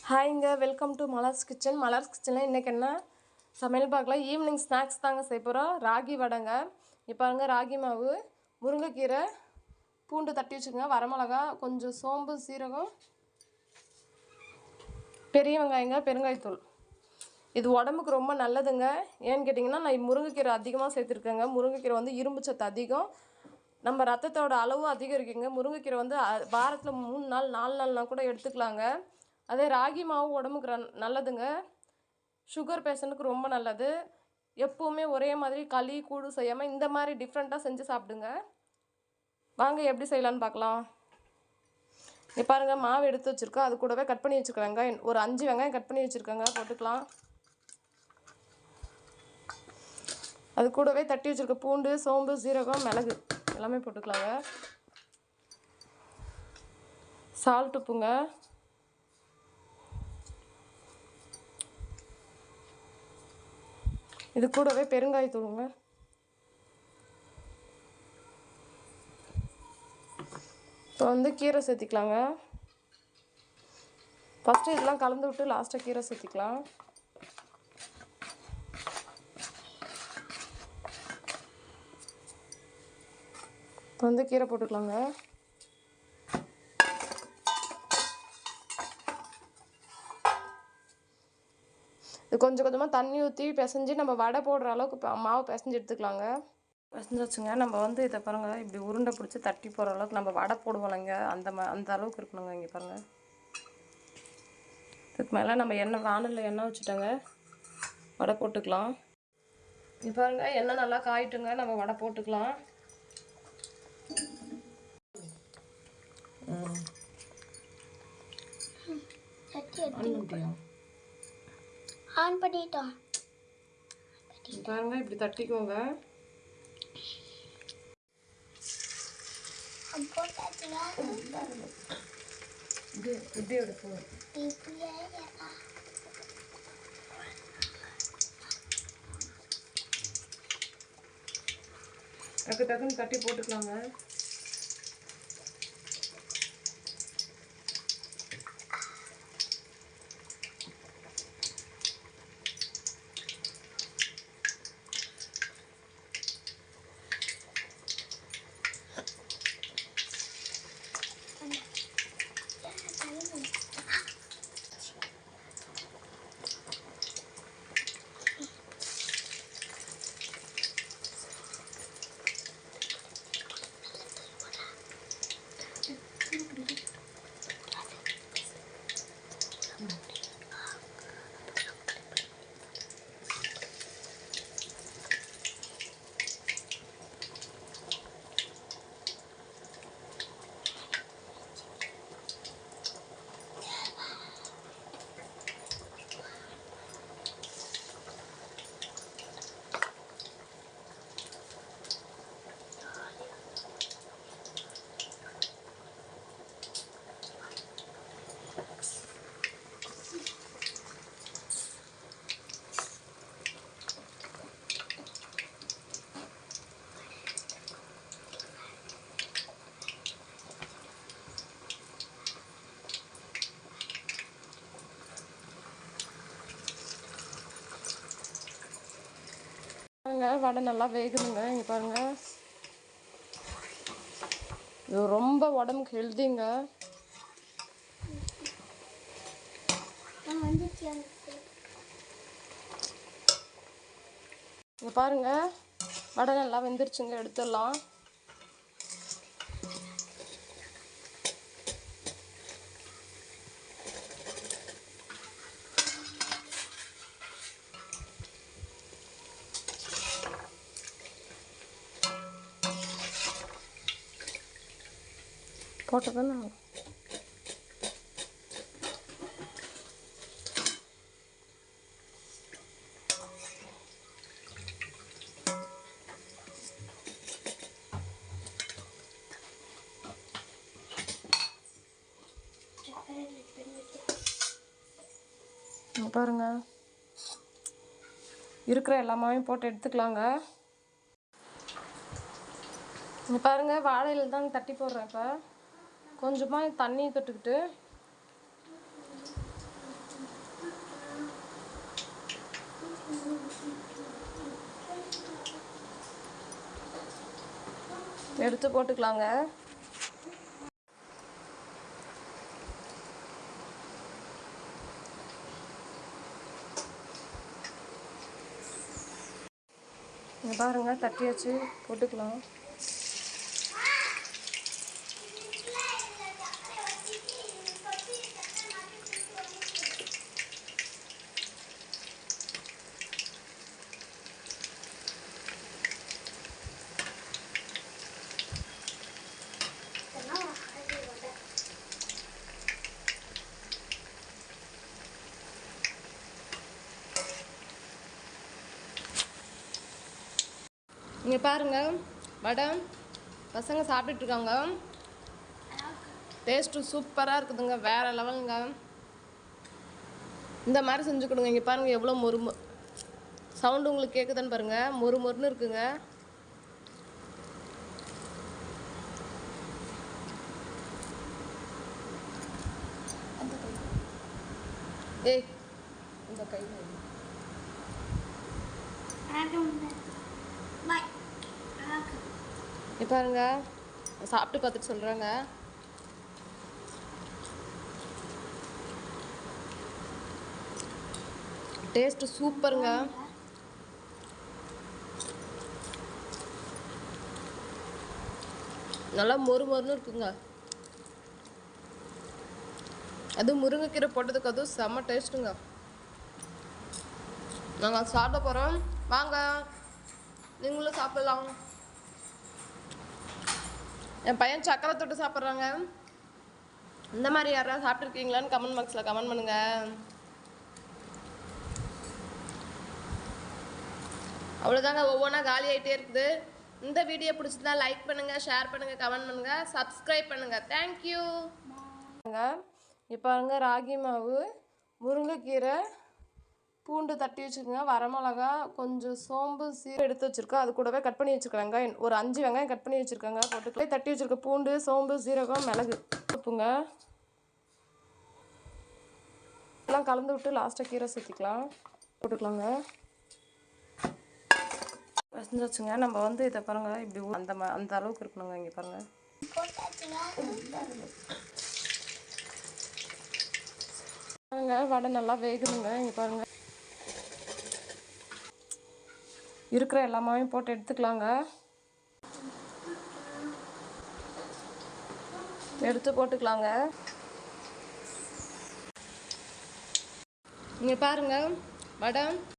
ஹாய்ங்க, welcome to Malar's kitchen. Malar's கிச்சனில் இன்றைக்கி என்ன சமையல் பார்க்கலாம். ஈவினிங் ஸ்நாக்ஸ் தாங்க செய்ய போகிறோம். ராகி வடைங்க. இப்போ பாருங்க, ராகி மாவு, முருங்கைக்கீரை, பூண்டு தட்டி வச்சுக்கோங்க, வரமிளகா, கொஞ்சம் சோம்பு, சீரகம், பெரிய வெங்காயங்க, பெருங்காயத்தூள். இது உடம்புக்கு ரொம்ப நல்லதுங்க. ஏன்னு கேட்டிங்கன்னா, நான் முருங்கைக்கீரை அதிகமாக சேர்த்துருக்கேங்க. முருங்கைக்கீரை வந்து இரும்பு சத்து அதிகம், நம்ம ரத்தத்தோட அளவும் அதிகரிக்குங்க. முருங்கைக்கீரை வந்து வாரத்தில் 3 நாள் 4 நாள்னா கூட எடுத்துக்கலாங்க. அதே ராகி மாவு உடம்புக்கு நல்லதுங்க. சுகர் பேஷண்ட்டுக்கு ரொம்ப நல்லது. எப்போவுமே ஒரே மாதிரி களி கூழ் செய்யாமல் இந்த மாதிரி டிஃப்ரெண்ட்டாக செஞ்சு சாப்பிடுங்க. வாங்க எப்படி செய்யலான்னு பார்க்கலாம். இப்போ பாருங்கள், மாவு எடுத்து வச்சுருக்கோம். அது கூடவே கட் பண்ணி வச்சுருக்க வெங்காயம், ஒரு 5 வெங்காயம் கட் பண்ணி வச்சுருக்கேங்க, போட்டுக்கலாம். அது கூடவே தட்டி வச்சுருக்க பூண்டு, சோம்பு, சீரகம், மிளகு எல்லாமே போட்டுக்கலாங்க. சால்ட், உப்புங்க. இது கூடவே பெருங்காயத்தூளுங்க. இப்போ வந்து கீரை சேர்த்திக்கலாங்க. ஃபஸ்ட்டு இதெல்லாம் கலந்து விட்டு லாஸ்ட்டாக கீரை சேர்த்திக்கலாம். இப்போ வந்து கீரை போட்டுக்கலாங்க. இது கொஞ்சம் கொஞ்சமாக தண்ணி ஊற்றி பிசைஞ்சு நம்ம வடை போடுற அளவுக்கு மாவு பிசைஞ்சு எடுத்துக்கலாங்க. பிசைஞ்சு வச்சுங்க. நம்ம வந்து இதை பாருங்கள், இப்படி உருண்டை பிடிச்சி தட்டி போகிற அளவுக்கு நம்ம வடை போடுவோம்லங்க, அந்த அளவுக்கு இருக்கணுங்க. இங்கே பாருங்கள். இதுக்கு மேலே நம்ம வானலில் எண்ணெய் வச்சுட்டோங்க, வடை போட்டுக்கலாம். இப்போ பாருங்கள், எண்ணெய் நல்லா காயிட்டுங்க, நம்ம வடை போட்டுக்கலாம். ஆன் பண்ணிட்டோம். பாருங்க, இப்படி தட்டிக்கோங்க. இப்படி எடுப்போம். டக்குன்னு தட்டி போட்டுக்கலாங்க. வடை நல்லா வேகுதுங்க. இங்கே பாருங்க, இது ரொம்ப உடம்புக்கு ஹெல்திங்க. இங்கே பாருங்க, வடை நல்லா வெந்துருச்சுங்க, எடுத்துடலாம். போட்டதானே பாருங்க, இருக்கிற எல்லாமே போட்டு எடுத்துக்கலாங்க. இங்கே பாருங்கள், வாழையில் தான் தட்டி போடுறேன். இப்போ கொஞ்சமாக தண்ணி தொட்டுக்கிட்டு எடுத்து போட்டுக்கலாங்க. இங்கே பாருங்க, தட்டி வச்சு போட்டுக்கலாம். இங்கே பாருங்க, வடை பசங்க சாப்பிட்டுட்டு இருக்காங்க. டேஸ்ட்டு சூப்பராக இருக்குதுங்க, வேறு லெவலுங்க. இந்த மாதிரி செஞ்சு கொடுங்க. இங்கே பாருங்கள் எவ்வளோ சவுண்டு உங்களுக்கு கேட்குதுன்னு பாருங்கள், மொறுன்னு இருக்குங்க. ஏய் இந்த கை இப்போ பாருங்க, சாப்பிட்டு பார்த்துட்டு சொல்கிறாங்க. டேஸ்ட்டு சூப்பருங்க. நல்லா மொறுன்னு இருக்குங்க. அதுவும் முருங்கைக்கீரை போட்டதுக்கு அதுவும் செம்ம டேஸ்ட்டுங்க. நாங்கள் சாப்பிட போகிறோம், வாங்க நீங்களும் சாப்பிடலாம். என் பையன் சக்கரை தொட்டு சாப்பிட்றாங்க. இந்த மாதிரி யாராவது சாப்பிட்ருக்கீங்களான்னு கமெண்ட் பாக்ஸில் கமெண்ட் பண்ணுங்கள். அவ்வளோதாங்க, ஒவ்வொன்றா காலி ஆகிட்டே இருக்குது. இந்த வீடியோ பிடிச்சிருந்தா லைக் பண்ணுங்கள், ஷேர் பண்ணுங்கள், கமெண்ட் பண்ணுங்கள், சப்ஸ்கிரைப் பண்ணுங்கள். தேங்க்யூ. இப்போ பாருங்க, ராகி மாவு, முருங்கைக்கீரை, பூண்டு தட்டி வச்சுக்கோங்க, வரமிளகா, கொஞ்சம் சோம்பு சீரகம் எடுத்து வச்சுருக்கோம். அது கூடவே கட் பண்ணி வச்சுருக்க வெங்காயம், ஒரு 5 வெங்காயம் கட் பண்ணி வச்சுருக்காங்க. போட்டுக்கலாம். தட்டி வச்சுருக்க பூண்டு, சோம்பு, சீரகம், மிளகு, உப்புங்க எல்லாம் கலந்து விட்டு லாஸ்ட்டாக கீரை சேர்த்திக்கலாம். போட்டுக்கலாங்க. வச்சுங்க. நம்ம வந்து இதை பாருங்கள், இப்படி அந்த அளவுக்கு இருக்கணுங்க. இங்கே பாருங்கள், வடை நல்லா வேகுதுங்க. இங்கே பாருங்கள், இருக்கிற எல்லாமே போட்டு எடுத்துக்கலாங்க. எடுத்து போட்டுக்கலாங்க. இங்கே பாருங்கள், வடை